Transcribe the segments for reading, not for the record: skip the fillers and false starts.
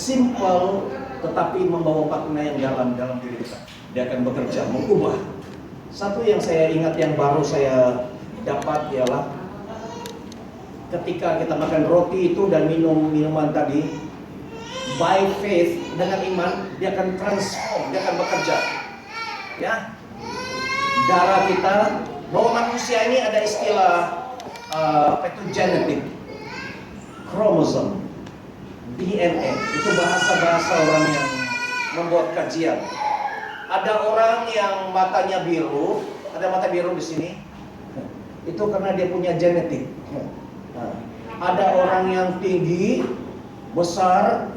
simple tetapi membawa makna yang dalam diri kita. Dia akan bekerja, mengubah. Satu yang saya ingat yang baru saya dapat ialah ketika kita makan roti itu dan minum minuman tadi, by faith, dengan iman, dia akan transform, dia akan bekerja. Ya, darah kita, bahwa manusia ini ada istilah genetik, kromosom, DNA. Itu bahasa-bahasa orang yang membuat kajian. Ada orang yang matanya biru, ada mata biru di sini. Itu karena dia punya genetik. Ada orang yang tinggi, besar,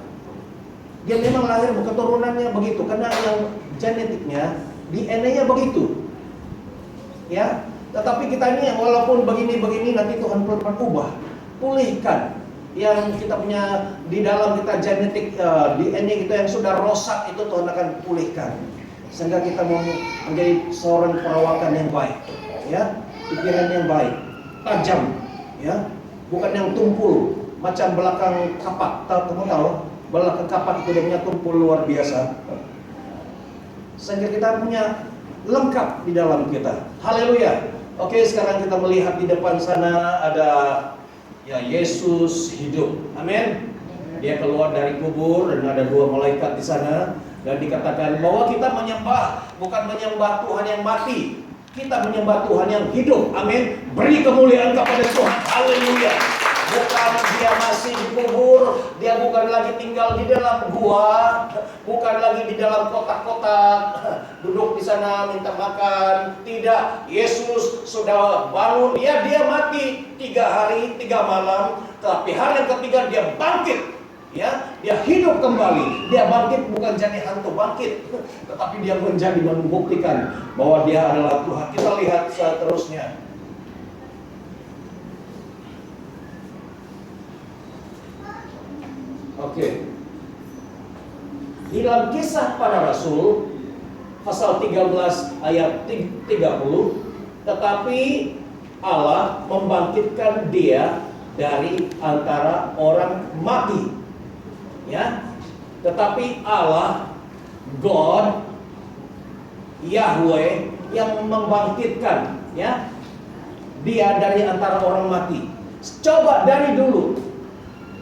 dia memang lahir keturunannya begitu karena yang genetiknya, DNA-nya begitu. Ya, tetapi kita ini walaupun begini nanti Tuhan pelan-pelan ubah, pulihkan yang kita punya di dalam kita genetik, DNA kita yang sudah rosak itu Tuhan akan pulihkan sehingga kita mau menjadi seorang perawakan yang baik, ya, pikiran yang baik, tajam, ya, bukan yang tumpul macam belakang kapak. Kamu tahu belakang kapak itu dia punya tumpul luar biasa, sehingga kita punya lengkap di dalam kita. Haleluya. Oke, sekarang kita melihat di depan sana ada ya Yesus hidup. Amin. Dia keluar dari kubur dan ada dua malaikat di sana dan dikatakan bahwa kita menyembah bukan menyembah Tuhan yang mati. Kita menyembah Tuhan yang hidup. Amin. Beri kemuliaan kepada Tuhan. Haleluya. Bukan dia masih dikubur, dia bukan lagi tinggal di dalam gua, bukan lagi di dalam kotak-kotak, duduk di sana minta makan. Tidak, Yesus sudah bangun. Ya, dia mati 3 hari 3 malam, tapi hari yang ketiga dia bangkit. Ya, dia hidup kembali. Dia bangkit bukan jadi hantu bangkit, tetapi dia menjadi membuktikan bahwa dia adalah Tuhan. Kita lihat seterusnya. Oke. Di dalam Kisah Para Rasul pasal 13 ayat 30, tetapi Allah membangkitkan dia dari antara orang mati. Ya. Tetapi Allah, God, Yahweh yang membangkitkan, ya, dia dari antara orang mati. Coba dari dulu,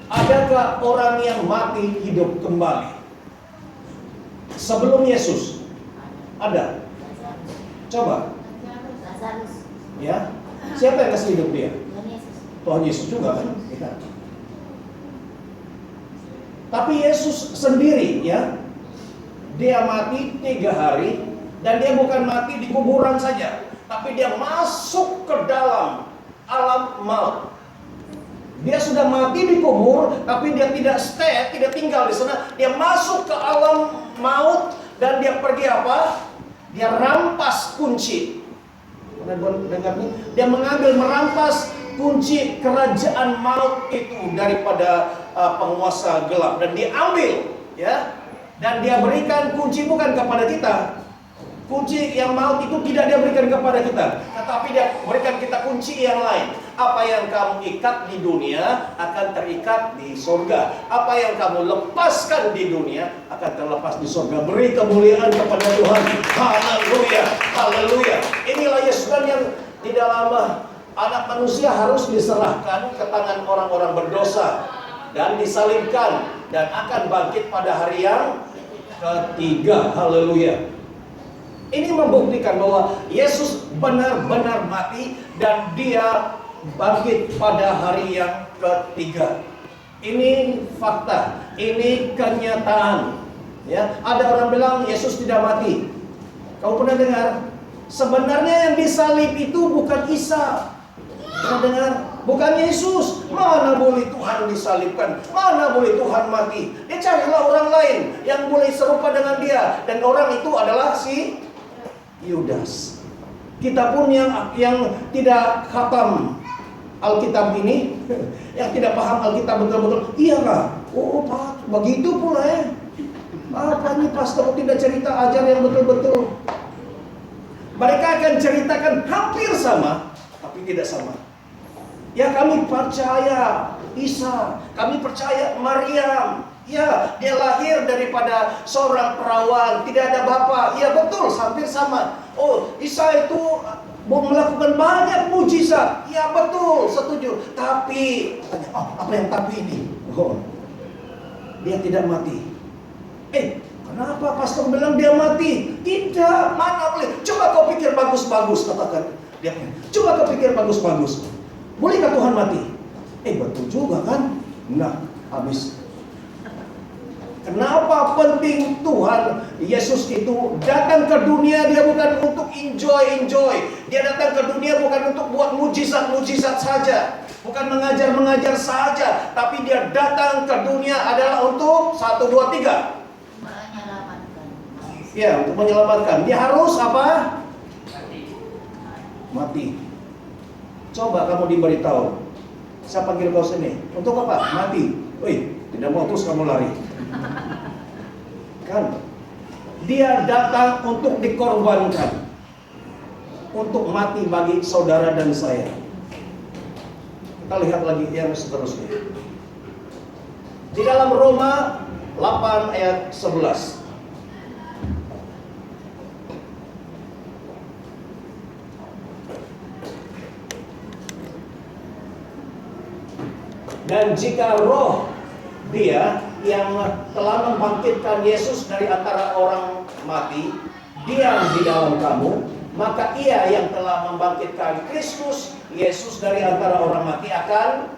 adakah orang yang mati hidup kembali? Sebelum Yesus ada? Coba. Ya, siapa yang kasih hidup dia? Tuhan Yesus juga kan? Ya. Tapi Yesus sendiri, ya, dia mati 3 hari dan dia bukan mati di kuburan saja, tapi dia masuk ke dalam alam maut. Dia sudah mati di kubur, tapi dia tidak stay, tidak tinggal di sana. Dia masuk ke alam maut dan dia pergi apa? Dia rampas kunci. Dengar nih, dia merampas kunci kerajaan maut itu daripada penguasa gelap dan diambil, ya. Dan dia berikan kunci bukan kepada kita. Kunci yang maut itu tidak dia berikan kepada kita, tetapi dia berikan kita kunci yang lain. Apa yang kamu ikat di dunia akan terikat di surga. Apa yang kamu lepaskan di dunia akan terlepas di surga. Beri kemuliaan kepada Tuhan. Haleluya, haleluya. Inilah Yesus yang di dalam anak manusia harus diserahkan ke tangan orang-orang berdosa dan disalibkan dan akan bangkit pada hari yang ketiga. Haleluya. Ini membuktikan bahwa Yesus benar-benar mati dan dia bangkit pada hari yang ketiga. Ini fakta, ini kenyataan. Ya, ada orang bilang Yesus tidak mati. Kau pernah dengar? Sebenarnya yang disalib itu bukan Isa. Pernah dengar? Bukan Yesus. Mana boleh Tuhan disalibkan? Mana boleh Tuhan mati? Dia carilah orang lain yang boleh serupa dengan dia, dan orang itu adalah si Yudas. Kita pun yang tidak khatam Alkitab ini, yang tidak paham Alkitab betul-betul, iya kah? Oh Pak, begitu pula ya. Apa ini pastor tidak cerita ajar yang betul-betul? Mereka akan ceritakan hampir sama, tapi tidak sama. Ya kami percaya Isa. Kami percaya Maryam. Ya, dia lahir daripada seorang perawan, tidak ada bapa. Ya betul, hampir sama. Oh, Isa itu melakukan banyak mujizat. Ya betul, setuju. Tapi, katanya, apa yang tapi ini? Oh, dia tidak mati. Kenapa pastor bilang dia mati? Tidak, mana boleh. Coba kau pikir bagus-bagus, katakan dia. Coba kau pikir bagus-bagus. Bolehkah Tuhan mati? Betul juga kan? Nah, habis. Kenapa penting Tuhan Yesus itu datang ke dunia? Dia bukan untuk enjoy. Dia datang ke dunia bukan untuk buat mujizat saja, bukan mengajar saja, tapi dia datang ke dunia adalah untuk 1, 2, 3 menyelamatkan. Ya, untuk menyelamatkan. Dia harus apa? Mati. Coba kamu diberitahu, saya panggil kau sini, untuk apa? Mati. Tidak mau, terus kamu lari. Kan? Dia datang untuk dikorbankan, untuk mati bagi saudara dan saya. Kita lihat lagi yang seterusnya. Di dalam Roma 8 ayat 11. Dan jika roh dia yang telah membangkitkan Yesus dari antara orang mati diam di dalam kamu, maka ia yang telah membangkitkan Kristus Yesus dari antara orang mati akan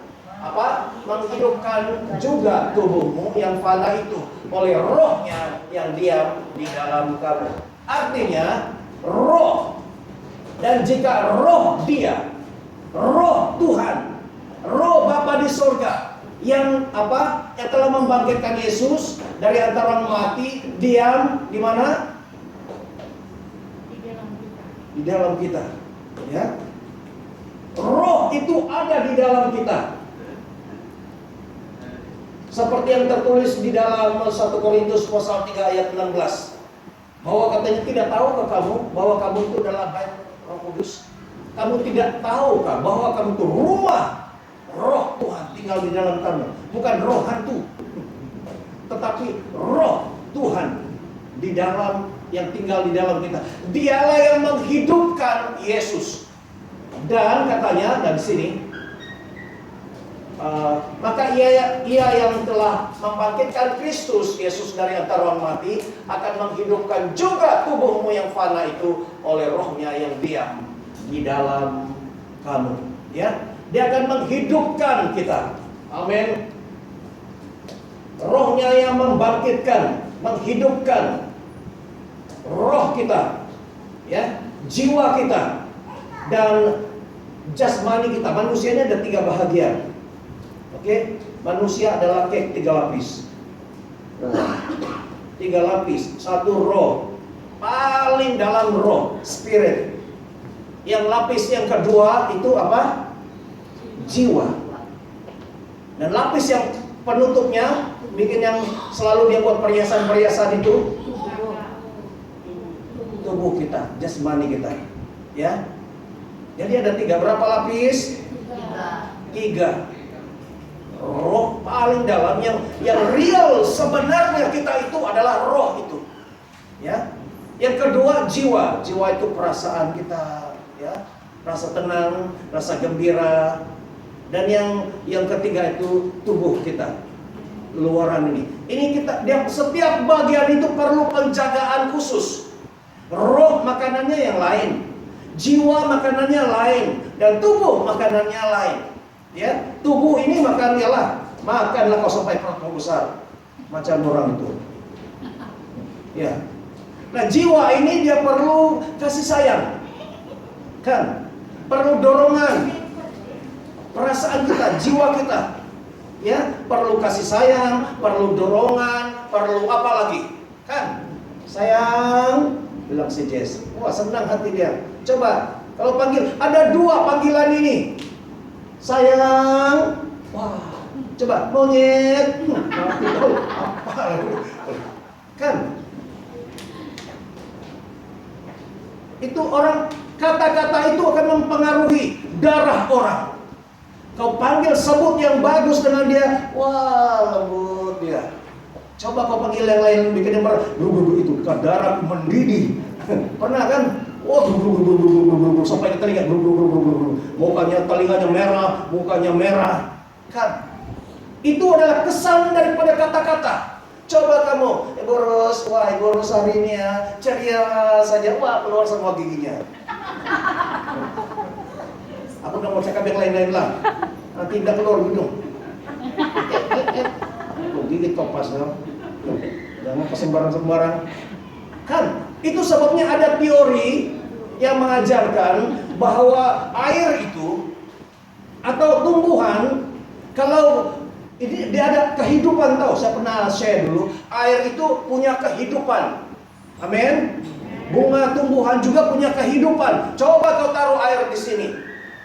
menghidupkan juga tubuhmu yang fana itu oleh rohnya yang diam di dalam kamu. Artinya roh. Dan jika roh dia, roh Tuhan, roh Bapa di surga yang yang telah membangkitkan Yesus dari antara orang mati diam di mana? Di dalam kita. Ya. Roh itu ada di dalam kita. Seperti yang tertulis di dalam 1 Korintus pasal 3 ayat 16. Bahwa katanya, tidak tahukah kamu bahwa kamu itu adalah bait Roh Kudus? Kamu tidak tahukah bahwa kamu itu rumah Roh Tuhan tinggal di dalam kamu? Bukan roh hantu, tetapi roh Tuhan di dalam, yang tinggal di dalam kita. Dialah yang menghidupkan Yesus. Dan katanya dari sini, maka ia yang telah membangkitkan Kristus Yesus dari antara orang mati akan menghidupkan juga tubuhmu yang fana itu oleh rohnya yang diam di dalam kamu. Ya, dia akan menghidupkan kita. Amin. Rohnya yang membangkitkan, menghidupkan roh kita, ya, jiwa kita, dan jasmani kita. Manusianya ada 3 bahagian. Oke, manusia adalah kek 3 lapis. 3 lapis, 1 roh, paling dalam roh, spirit. Yang lapis yang kedua itu apa? Jiwa. Dan lapis yang penutupnya, bikin yang selalu dia buat perhiasan-perhiasan itu, tubuh kita, jasmani kita. Ya. Jadi ada 3, berapa lapis? 3. Roh paling dalam yang real sebenarnya kita itu adalah roh itu. Ya. Yang kedua jiwa. Jiwa itu perasaan kita, ya. Rasa tenang, rasa gembira. Dan yang ketiga itu tubuh kita. Luaran ini. Ini setiap bagian itu perlu penjagaan khusus. Roh makanannya yang lain, jiwa makanannya lain, dan tubuh makanannya lain. Ya, tubuh ini makanlah kau sampai perutmu besar, macam orang itu. Ya. Nah, jiwa ini dia perlu kasih sayang, kan? Perlu dorongan, perasaan kita, jiwa kita, ya, perlu kasih sayang, perlu dorongan, perlu apa lagi, kan? Sayang, bilang si Jess. Wah, senang hati dia. Coba, kalau panggil, ada 2 panggilan ini. Sayang, wah, coba monyet, apa? Kan? Itu orang, kata-kata itu akan mempengaruhi darah orang. Kau panggil sebut yang bagus dengan dia, wah lembut dia. Coba kau panggil yang lain bikin yang marah, itu darah mendidih. Pernah kan? Oh, sampai ke telinga, telinganya merah, kan? Itu adalah kesan daripada kata-kata. Coba kamu, Ibu Ros hari ini ya, ceria saja, wah keluar semua giginya. Aku nggak mau cakap yang lain-lain lah. Nanti tidak keluar hidung. Gigit kompas dong. Jangan kesembaran-sembaran. Kan, itu sebabnya ada teori yang mengajarkan bahwa air itu atau tumbuhan, kalau ini dia ada kehidupan, tahu? Saya pernah share dulu, air itu punya kehidupan. Amin. Bunga tumbuhan juga punya kehidupan. Coba kau taruh air di sini.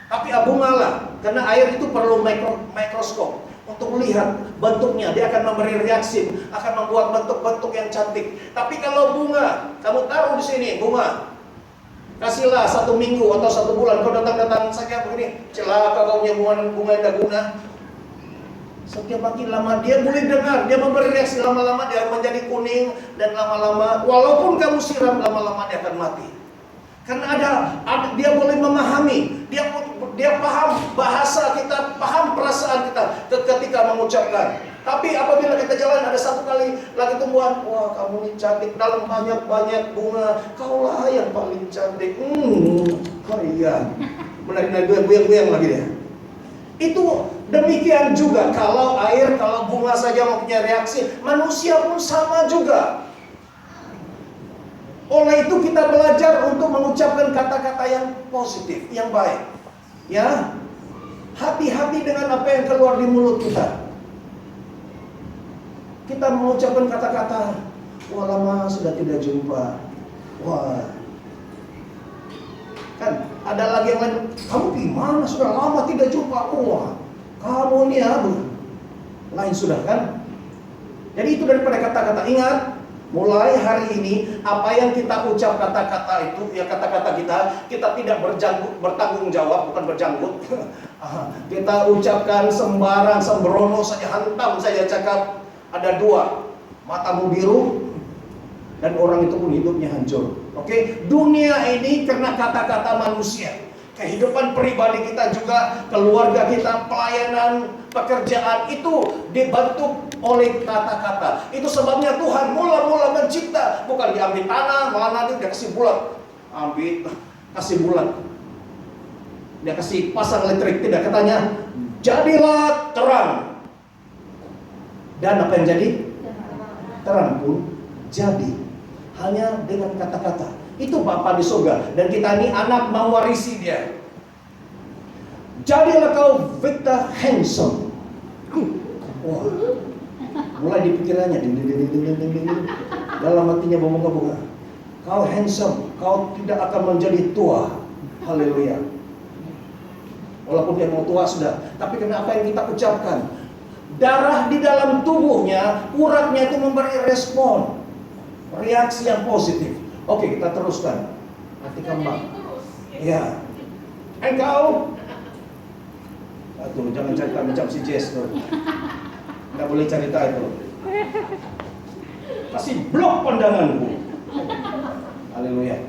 Tapi bungalah, karena air itu perlu mikroskop untuk melihat bentuknya. Dia akan memberi reaksi, akan membuat bentuk-bentuk yang cantik. Tapi kalau bunga, kamu taruh di sini bunga, kasihlah 1 minggu atau 1 bulan, kau datang saja begini, celaka kau punya bunga yang tidak guna. Setiap makin lama dia boleh dengar, dia memberi reaksi, lama-lama dia menjadi kuning, dan lama-lama walaupun kamu siram, lama-lama dia akan mati. Karena ada dia boleh memahami, dia paham bahasa kita, paham perasaan kita ketika mengucapkan. Tapi apabila kita jalan ada 1 kali lagi tumbuhan, wah kamu ini cantik, dalam banyak bunga, kaulah yang paling cantik. Iya, menarik goyang-goyang lagi dia. Itu demikian juga kalau air, kalau bunga saja mempunyai reaksi, manusia pun sama juga. Oleh itu kita belajar untuk mengucapkan kata-kata yang positif, yang baik. Ya, hati-hati dengan apa yang keluar di mulut kita. Kita mengucapkan kata-kata, wah lama sudah tidak jumpa. Wah, kan ada lagi yang lain, kamu gimana sudah lama tidak jumpa. Wah, kamu ini lain sudah kan. Jadi itu daripada kata-kata. Ingat, mulai hari ini apa yang kita ucap kata-kata itu, ya kata-kata kita tidak bertanggung jawab, bukan berjanggut. Kita ucapkan sembarang, sembrono saja, hantam saja cakap. Ada 2, matamu biru dan orang itu pun hidupnya hancur. Oke, dunia ini karena kata-kata manusia. Kehidupan pribadi kita juga, keluarga kita, pelayanan, pekerjaan itu dibentuk oleh kata-kata. Itu sebabnya Tuhan mula-mula mencipta, bukan diambil tanah, malah nanti dia kasih bulat. Ambil, kasih bulat. Dia kasih pasang listrik, tidak, katanya jadilah terang. Dan apa yang jadi? Terang pun jadi. Hanya dengan kata-kata. Itu Bapa di surga. Dan kita ini anak mewarisi dia. Jadilah kau Victor handsome. Wah, mulai di pikirannya. Dalam hatinya bunga-bunga. Kau handsome. Kau tidak akan menjadi tua. Haleluya. Walaupun dia mau tua sudah. Tapi kenapa yang kita ucapkan? Darah di dalam tubuhnya, uratnya itu memberi respon, reaksi yang positif. Oke, kita teruskan. Hati kembang. Ya. Engkau, aduh, jangan cerita macam si Jess tuh. Nggak boleh cerita itu. Kasih blok pandanganku. Haleluya.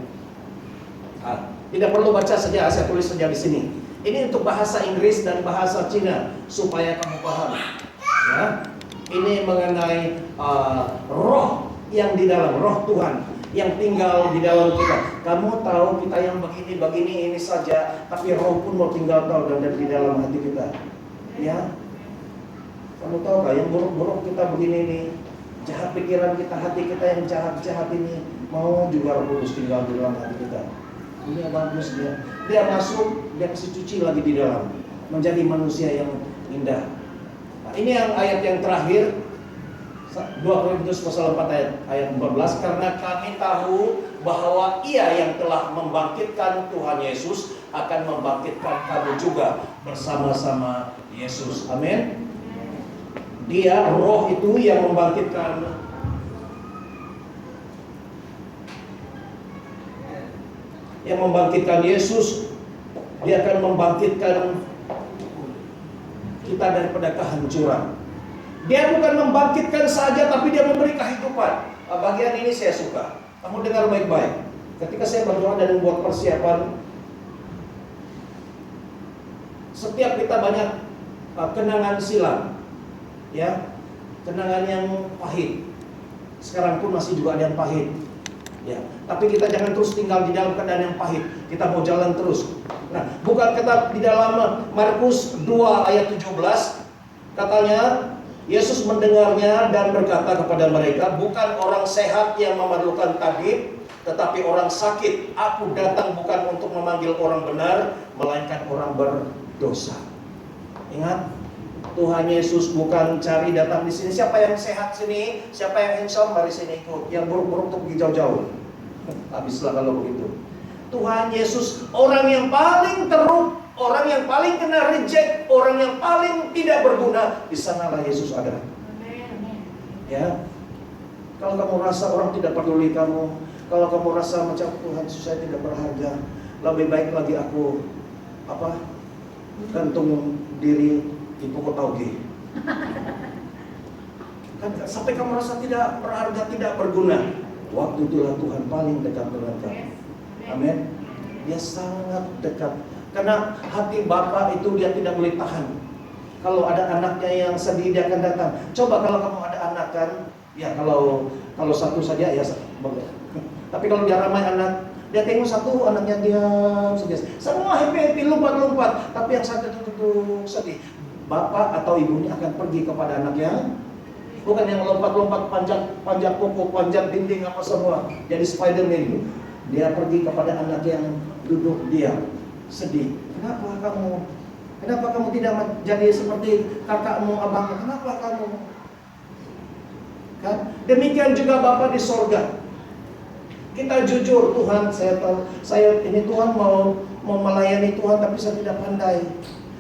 Tidak perlu baca saja, saya tulis saja di sini. Ini untuk bahasa Inggris dan bahasa Cina supaya kamu paham. Ya, ini mengenai roh yang di dalam, roh Tuhan yang tinggal di dalam kita. Kamu tahu kita yang begini ini saja, tapi roh pun mau tinggal tahu dan di dalam hati kita. Ya, kamu tahu gak yang buruk-buruk kita begini ini, jahat pikiran kita, hati kita yang jahat-jahat ini, mau juga Roh Kudus tinggal di dalam hati kita. Ini bagus dia masuk, dia kasih cuci lagi di dalam, menjadi manusia yang indah. Ini yang ayat yang terakhir, 2 Korintus pasal 4 ayat 14. Karena kami tahu bahwa Ia yang telah membangkitkan Tuhan Yesus akan membangkitkan kamu juga bersama-sama Yesus. Amin. Dia, roh itu yang membangkitkan Yesus. Dia akan membangkitkan kita daripada kehancuran. Dia bukan membangkitkan saja, tapi dia memberi kehidupan. Bagian ini saya suka. Kamu dengar baik-baik. Ketika saya berdoa dan membuat persiapan, setiap kita banyak kenangan silam, ya, kenangan yang pahit. Sekarang pun masih juga ada yang pahit, ya. Tapi kita jangan terus tinggal di dalam keadaan yang pahit. Kita mau jalan terus. Nah, bukan kata di dalam Markus 2 ayat 17, katanya Yesus mendengarnya dan berkata kepada mereka, bukan orang sehat yang memerlukan tabib, tetapi orang sakit. Aku datang bukan untuk memanggil orang benar, melainkan orang berdosa. Ingat, Tuhan Yesus bukan cari datang di sini. Siapa yang sehat sini? Siapa yang handsome? Mari sini ikut. Yang buruk-buruk untuk pergi jauh-jauh. Habislah kalau begitu. Tuhan Yesus orang yang paling teruk, orang yang paling kena reject, orang yang paling tidak berguna. Di sanalah Yesus ada. Ya. Kalau kamu rasa orang tidak peduli kamu, kalau kamu rasa macam Tuhan Yesus saya tidak berharga, lebih baik lagi aku gantung diri di pokok tauge. Kan sampai kamu rasa tidak berharga, tidak berguna, waktu itulah Tuhan paling dekat dengan kamu. Amin. Dia sangat dekat. Karena hati Bapa itu dia tidak boleh tahan. Kalau ada anaknya yang sedih, dia akan datang. Coba kalau kamu ada anak kan, ya kalau satu saja ya boleh. Tapi kalau dia ramai anak, dia tengok satu anaknya diam saja. Semua happy lompat-lompat, tapi yang satu duduk sedih. Bapak atau ibunya akan pergi kepada anaknya, bukan yang lompat-lompat panjat pokok, panjat dinding apa semua. Jadi Spiderman itu. Dia pergi kepada anak yang duduk diam, sedih. Kenapa kamu tidak jadi seperti kakakmu, abangmu? Kenapa kamu? Kan? Demikian juga Bapa di sorga. Kita jujur, Tuhan, saya ini Tuhan mau melayani Tuhan, tapi saya tidak pandai.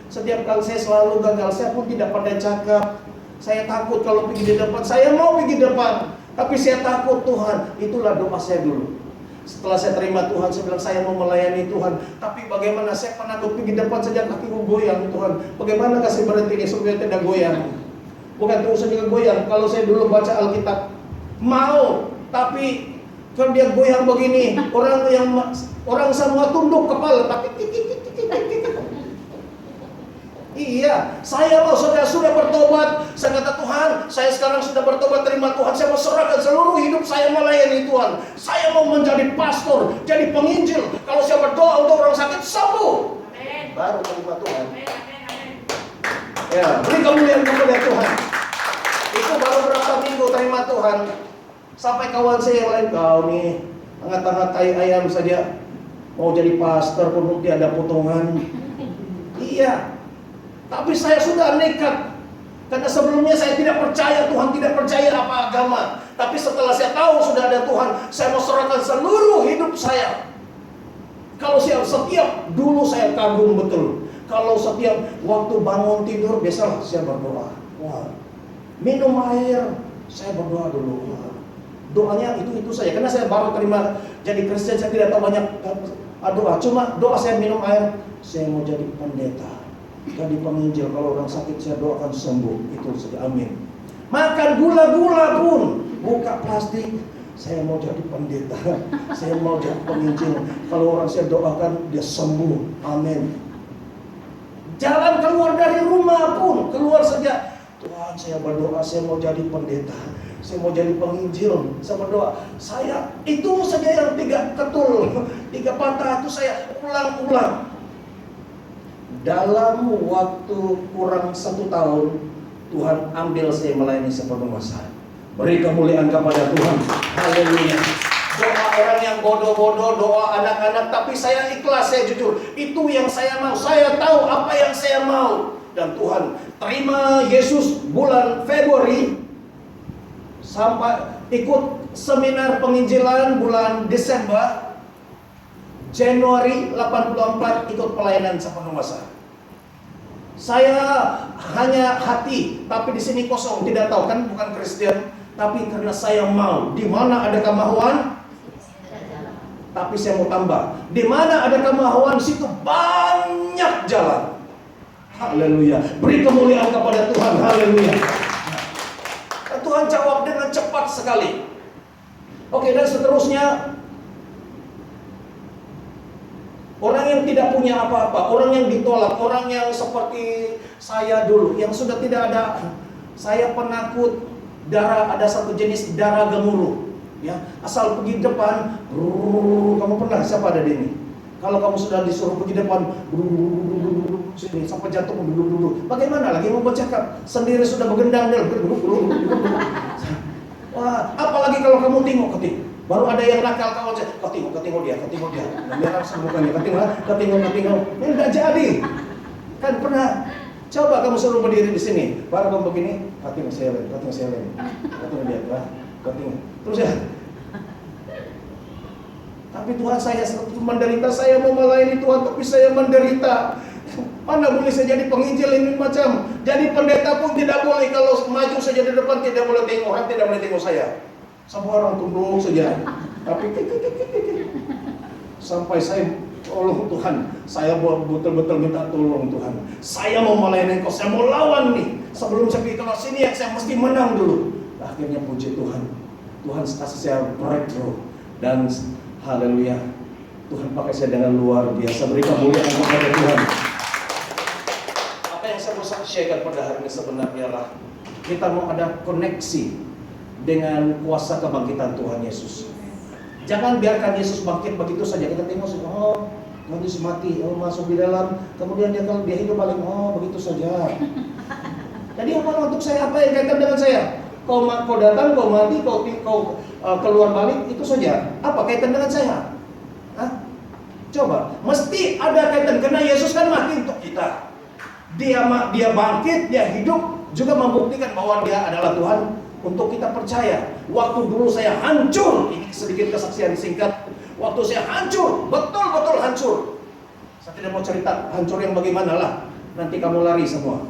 Setiap kali saya selalu gagal, saya pun tidak pandai cakap. Saya takut kalau pergi di depan. Saya mau pergi depan, tapi saya takut Tuhan. Itulah doa saya dulu. Setelah saya terima Tuhan, saya bilang saya mau melayani Tuhan. Tapi bagaimana saya penakut pergi depan saja kakiku goyang Tuhan. Bagaimana kasih berhenti ini supaya tidak goyang? Bukan terus saja goyang. Kalau saya dulu baca Alkitab, mau, tapi kalau dia goyang begini, orang semua tunduk kepala, tapi iya, saya mau sudah bertobat. Saya kata Tuhan, saya sekarang sudah bertobat, terima Tuhan. Saya mau serahkan seluruh hidup saya melayani Tuhan. Saya mau menjadi pastor, jadi penginjil. Kalau saya berdoa untuk orang sakit sembuh, baru terima Tuhan. Ya, beri kemuliaan kepada Tuhan. Itu baru berapa minggu terima Tuhan. Sampai kawan saya yang lain, kau nih hangat-hangat tai ayam saja mau jadi pastor pun tiada potongan. Iya. Tapi saya sudah nekat. Karena sebelumnya saya tidak percaya Tuhan, tidak percaya apa agama. Tapi setelah saya tahu sudah ada Tuhan, saya mau serahkan seluruh hidup saya. Kalau setiap dulu saya kagum betul. Kalau setiap waktu bangun tidur, biasalah saya berdoa. Wah, minum air, saya berdoa dulu. Wah, doanya itu saja. Karena saya baru terima jadi Kristen, saya tidak tahu banyak doa. Cuma doa saya minum air, saya mau jadi pendeta. Jadi penginjil, kalau orang sakit saya doakan sembuh. Itu saja, amin. Makan gula-gula pun, buka plastik, saya mau jadi pendeta, saya mau jadi penginjil. Kalau orang saya doakan dia sembuh, amin. Jalan keluar dari rumah pun, keluar saja, Tuhan saya berdoa, saya mau jadi pendeta, saya mau jadi penginjil. Saya berdoa, saya itu saja yang 3 ketul, 3 patah itu saya ulang-ulang. Dalam waktu kurang 1 tahun, Tuhan ambil saya melayani sepenuh masa. Beri kemuliaan kepada Tuhan. Haleluya. Doa orang yang bodoh-bodoh, doa anak-anak, tapi saya ikhlas, saya jujur. Itu yang saya mau. Saya tahu apa yang saya mau. Dan Tuhan terima Yesus bulan Februari, sampai ikut seminar penginjilan bulan Desember. Januari 84 ikut pelayanan sepenuh masa. Saya hanya hati, tapi di sini kosong, tidak tahu kan bukan Kristen, tapi karena saya mau. Di mana ada kemahuan, tapi saya mau tambah. Di mana ada kemahuan, situ banyak jalan. Haleluya. Beri kemuliaan kepada Tuhan. Haleluya. Dan Tuhan jawab dengan cepat sekali. Oke, dan seterusnya, orang yang tidak punya apa-apa, orang yang ditolak, orang yang seperti saya dulu, yang sudah tidak ada, saya penakut darah, ada satu jenis darah gemuruh. Ya, asal pergi depan, kamu pernah, siapa ada di ini? Kalau kamu sudah disuruh pergi depan, sini sampai jatuh, bagaimana lagi mau bercakap? Sendiri sudah bergendang, wah, apalagi kalau kamu tengok. Baru ada yang nakal, kau tengok dia. Dia langsung mukanya, kau tengok. Ini tidak jadi. Kan pernah. Coba kamu suruh berdiri di sini, baru kamu begini, kau tengok saya lagi. Kau tengok dia, kau tengok. Terus ya. Tapi Tuhan, saya menderita, saya mau melayani Tuhan, tapi saya menderita. Mana boleh saya jadi penginjil ini macam. Jadi pendeta pun tidak boleh, kalau maju saja di depan tidak boleh tengok, orang tidak boleh tengok saya. Semua orang tunduk saja. Tapi sampai saya, tolong Tuhan, saya betul-betul minta tolong Tuhan. Saya mau melayani Engkau, saya mau lawan nih. Sebelum saya pergi ke sini, saya mesti menang dulu. Akhirnya puji Tuhan, Tuhan kasih saya breakthrough. Dan haleluya, Tuhan pakai saya dengan luar biasa. Beri kemuliaan kepada Tuhan. Apa yang saya mau saksikan pada hari ini sebenarnya adalah kita mau ada koneksi dengan kuasa kebangkitan Tuhan Yesus. Jangan biarkan Yesus bangkit begitu saja. Kita tengok, oh, Tuhan Yesus mati, oh, masuk di dalam, kemudian dia hidup balik, oh, begitu saja. Jadi apa untuk saya? Apa yang kaitan dengan saya? Kau datang, kau mati, kau keluar balik, itu saja. Apa kaitan dengan saya? Hah? Coba, mesti ada kaitan, karena Yesus kan mati untuk kita. Dia bangkit, dia hidup, juga membuktikan bahwa dia adalah Tuhan. Untuk kita percaya. Waktu dulu saya hancur, ini sedikit kesaksian singkat. Waktu saya hancur, betul-betul hancur. Saya tidak mau cerita hancur yang bagaimana lah. Nanti kamu lari semua.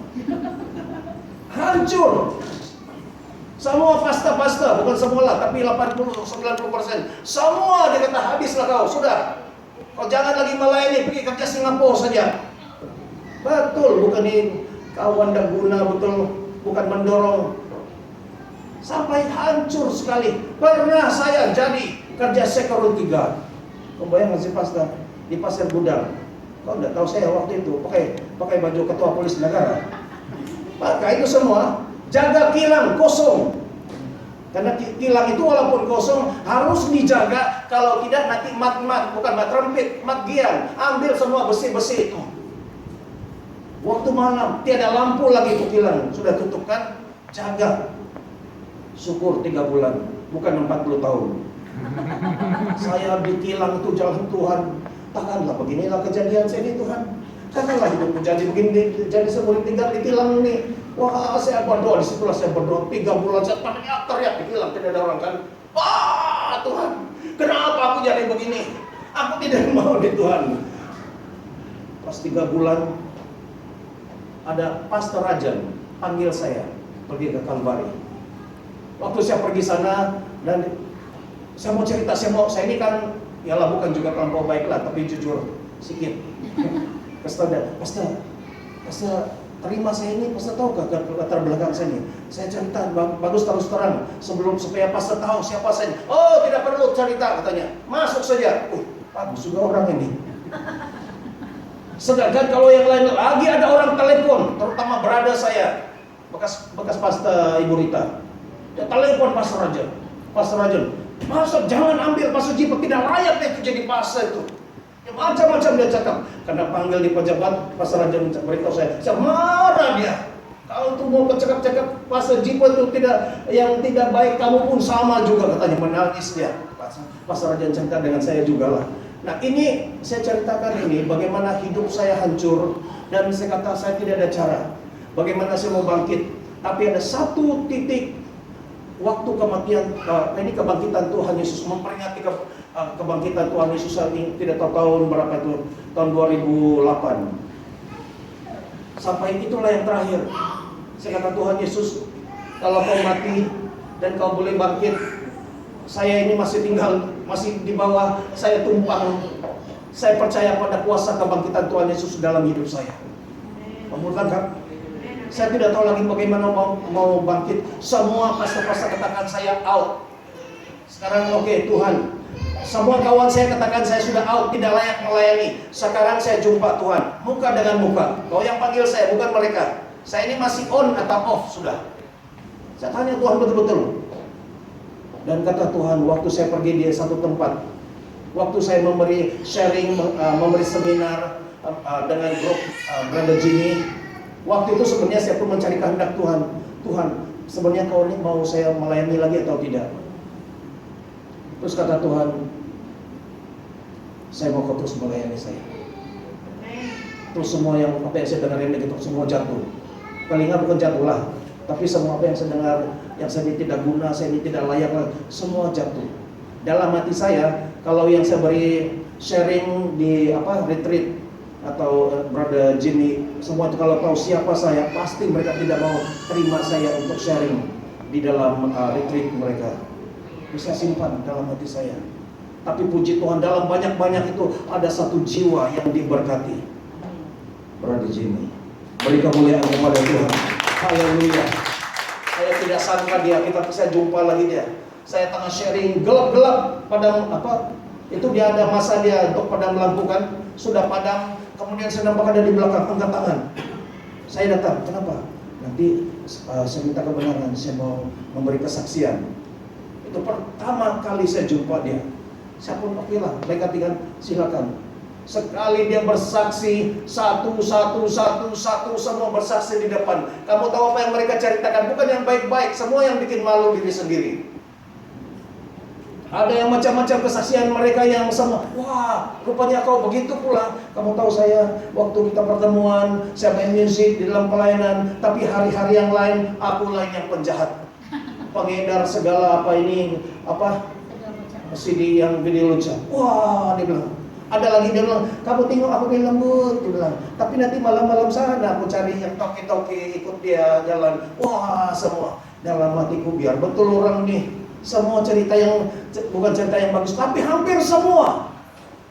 Hancur. Semua pasta, bukan semua lah, tapi 80-90%. Semua dia kata, habislah kau, sudah. Kau jangan lagi melayani, pergi kerja Singapura saja. Betul, bukan ini kawan dan guna, betul, bukan mendorong. Sampai hancur sekali. Pernah saya jadi kerja security guard. Kau bayangkan si pasta di pasar gudang. Kau tidak tahu saya waktu itu pakai baju ketua polisi negara. Pakai itu semua, jaga kilang kosong. Karena kilang itu walaupun kosong harus dijaga, kalau tidak nanti mat rempit, mat gian, ambil semua besi-besi itu. Waktu malam tiada lampu lagi itu kilang, sudah tutup kan, jaga. Syukur 3 bulan, bukan 40 tahun. Saya di kilang itu jalan Tuhan. Takkanlah beginilah kejadian saya ini Tuhan. Takkanlah hidupku jadi begini, jadi semuanya tinggal di kilang ini. Wah, saya berdoa, disitulah saya berdoa 3 bulan, saya teriak di kilang, tidak ada orang kan. Wah Tuhan, kenapa aku jadi begini? Aku tidak mau di Tuhan. Pas 3 bulan, ada pastor Rajan panggil saya pergi ke Kalvari. Waktu saya pergi sana dan saya mau cerita, saya ini kan yalah bukan juga terlampau baik lah, tapi jujur sedikit. Pastor, terima saya ini, pastor tahu gak latar belakang saya ini? Saya cerita bagus terus terang sebelum supaya pastor tahu siapa saya ini. Oh tidak perlu cerita katanya, masuk saja. Bagus juga orang ini. Sedangkan kalau yang lain lagi ada orang telepon, terutama berada saya bekas pastor Ibu Rita. Dia telepon Pastor Rajan, Pastor jangan ambil Pastor Jipa, tidak layak dia itu jadi pastor itu. Ya, macam-macam dia cakap. Karena panggil di pejabat, Pastor Rajan beritahu saya marah dia. Kalau tuh mau cakap-cakap Pastor Jipa itu yang tidak baik, kamu pun sama juga katanya, menangis dia. Pastor Rajan cerita dengan saya juga lah. Nah ini saya ceritakan ini bagaimana hidup saya hancur dan saya kata saya tidak ada cara. Bagaimana saya mau bangkit? Tapi ada satu titik. Waktu ini kebangkitan Tuhan Yesus, memperingati kebangkitan Tuhan Yesus saat ini, tidak tahu tahun berapa itu, tahun 2008. Sampai itulah yang terakhir. Saya kata Tuhan Yesus, kalau kau mati dan kau boleh bangkit, saya ini masih di bawah, saya tumpang. Saya percaya pada kuasa kebangkitan Tuhan Yesus dalam hidup saya. Kamu tangkap? Saya tidak tahu lagi bagaimana mau bangkit. Semua pastor-pastor katakan saya out. Sekarang oke, Tuhan. Semua kawan saya katakan saya sudah out, tidak layak melayani. Sekarang saya jumpa Tuhan, muka dengan muka. Kau yang panggil saya, bukan mereka. Saya ini masih on atau off sudah. Saya tanya Tuhan betul-betul. Dan kata Tuhan, waktu saya pergi di satu tempat, waktu saya memberi sharing, memberi seminar dengan grup Brother Jimmy, waktu itu sebenarnya saya pun mencari kehendak Tuhan. Tuhan, sebenarnya kau ini mau saya melayani lagi atau tidak? Terus kata Tuhan, saya mau kau terus melayani saya. Terus semua yang apa yang saya dengarin itu semua jatuh. Paling nggak bukan jatuh lah, tapi semua apa yang saya dengar, yang saya ini tidak guna, saya ini tidak layak, semua jatuh. Dalam hati saya, kalau yang saya beri sharing di retreat atau Brother Jimmy, semua itu kalau tahu siapa saya, pasti mereka tidak mau terima saya untuk sharing di dalam retreat mereka. Bisa simpan dalam hati saya. Tapi puji Tuhan, dalam banyak-banyak itu ada satu jiwa yang diberkati. Brother Jimmy, beri kemuliaan kepada Tuhan. Haleluya. Saya tidak sangka dia, saya jumpa lagi dia. Saya tengah sharing gelap-gelap padam itu dia ada masa dia untuk padam lampu kan, sudah padam. Kemudian saya nampak ada di belakang angkat tangan. Saya datang, kenapa? Nanti saya minta kebenaran, saya mau memberi kesaksian. Itu pertama kali saya jumpa dia. Saya pun oke lah, mereka tinggal silakan. Sekali dia bersaksi, satu semua bersaksi di depan. Kamu tahu apa yang mereka ceritakan? Bukan yang baik-baik, semua yang bikin malu diri sendiri. Ada yang macam-macam kesaksian mereka yang sama. Wah, rupanya kau begitu pula. Kamu tahu saya, waktu kita pertemuan, saya main musik di dalam pelayanan, tapi hari-hari yang lain, aku lain yang penjahat. Pengedar segala CD yang video lucu. Wah, dia bilang. Ada lagi dia bilang, kamu tengok aku bilang lembut, dia bilang. Tapi nanti malam-malam sana aku cari yang toki-toki ikut dia jalan. Wah, semua dalam hatiku biar betul orang nih. Semua cerita yang bukan cerita yang bagus, tapi hampir semua.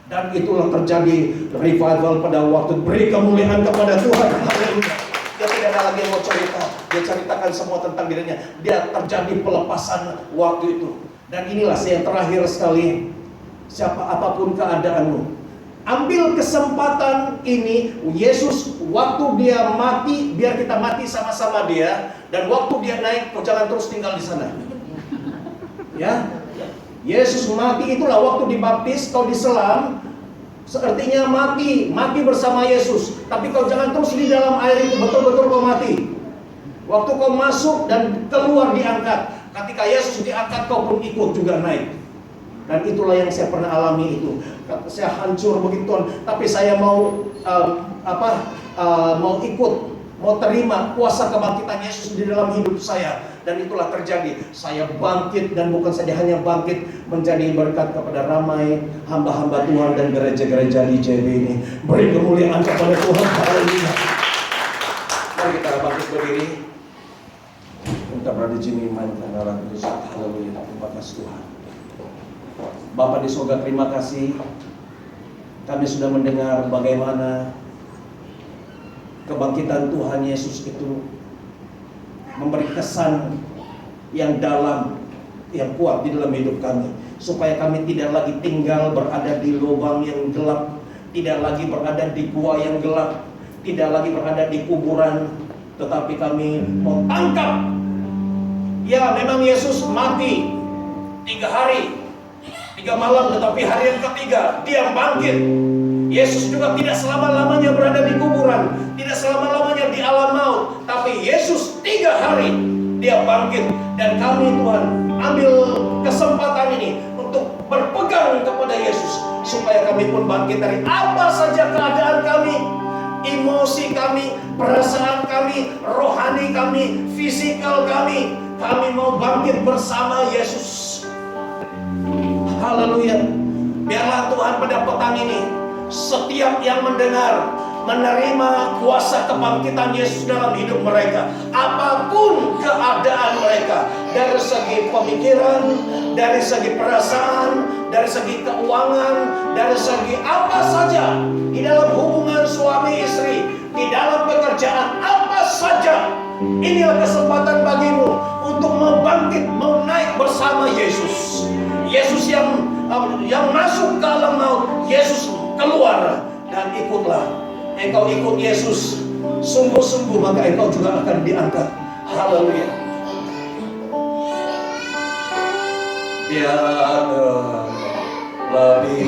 Dan itulah terjadi revival pada waktu beri kemuliaan kepada Tuhan. Haleluya. Dia tidak ada lagi yang mau cerita. Dia ceritakan semua tentang dirinya. Dia terjadi pelepasan waktu itu. Dan inilah yang terakhir sekali. Siapa apapun keadaanmu, ambil kesempatan ini. Yesus waktu dia mati, biar kita mati sama-sama dia. Dan waktu dia naik, kau jangan terus tinggal di sana. Ya, Yesus mati itulah waktu dibaptis, kau diselam, sepertinya mati bersama Yesus. Tapi kau jangan terus di dalam air itu, betul-betul kau mati. Waktu kau masuk dan keluar diangkat. Ketika Yesus diangkat, kau pun ikut juga naik. Dan itulah yang saya pernah alami itu. Saya hancur begitu, tapi saya mau ikut, mau terima kuasa kebangkitan Yesus di dalam hidup saya. Dan itulah terjadi. Saya bangkit, dan bukan saja hanya bangkit, menjadi berkat kepada ramai hamba-hamba Tuhan dan gereja-gereja di JB ini. Beri kemuliaan kepada Tuhan. Haleluya. Mari kita bangkit berdiri. Minta Brother Jimmy mainkan alat musik. Haleluya. Terima kasih Tuhan. Bapa di surga, terima kasih. Kami sudah mendengar bagaimana kebangkitan Tuhan Yesus itu memberi kesan yang dalam, yang kuat di dalam hidup kami, supaya kami tidak lagi tinggal berada di lubang yang gelap, tidak lagi berada di gua yang gelap, tidak lagi berada di kuburan, tetapi kami mau tangkap. Ya, memang Yesus mati 3 hari 3 malam, tetapi hari yang ketiga dia bangkit. Yesus juga tidak selama-lamanya berada di kuburan, tidak selama-lamanya di alam maut, tapi Yesus 3 hari dia bangkit. Dan kami Tuhan ambil kesempatan ini untuk berpegang kepada Yesus, supaya kami pun bangkit dari apa saja keadaan kami, emosi kami, perasaan kami, rohani kami, fisikal kami. Kami mau bangkit bersama Yesus. Haleluya. Biarlah Tuhan pada petang ini, setiap yang mendengar menerima kuasa kebangkitan Yesus dalam hidup mereka. Apapun keadaan mereka, dari segi pemikiran, dari segi perasaan, dari segi keuangan, dari segi apa saja, di dalam hubungan suami istri, di dalam pekerjaan, apa saja, inilah kesempatan bagimu untuk membangkit, mau naik bersama Yesus. Yesus yang masuk ke alam maut, Yesus keluar, dan ikutlah. Engkau ikut Yesus sungguh-sungguh, maka engkau juga akan diangkat. Haleluya. Tiada lebih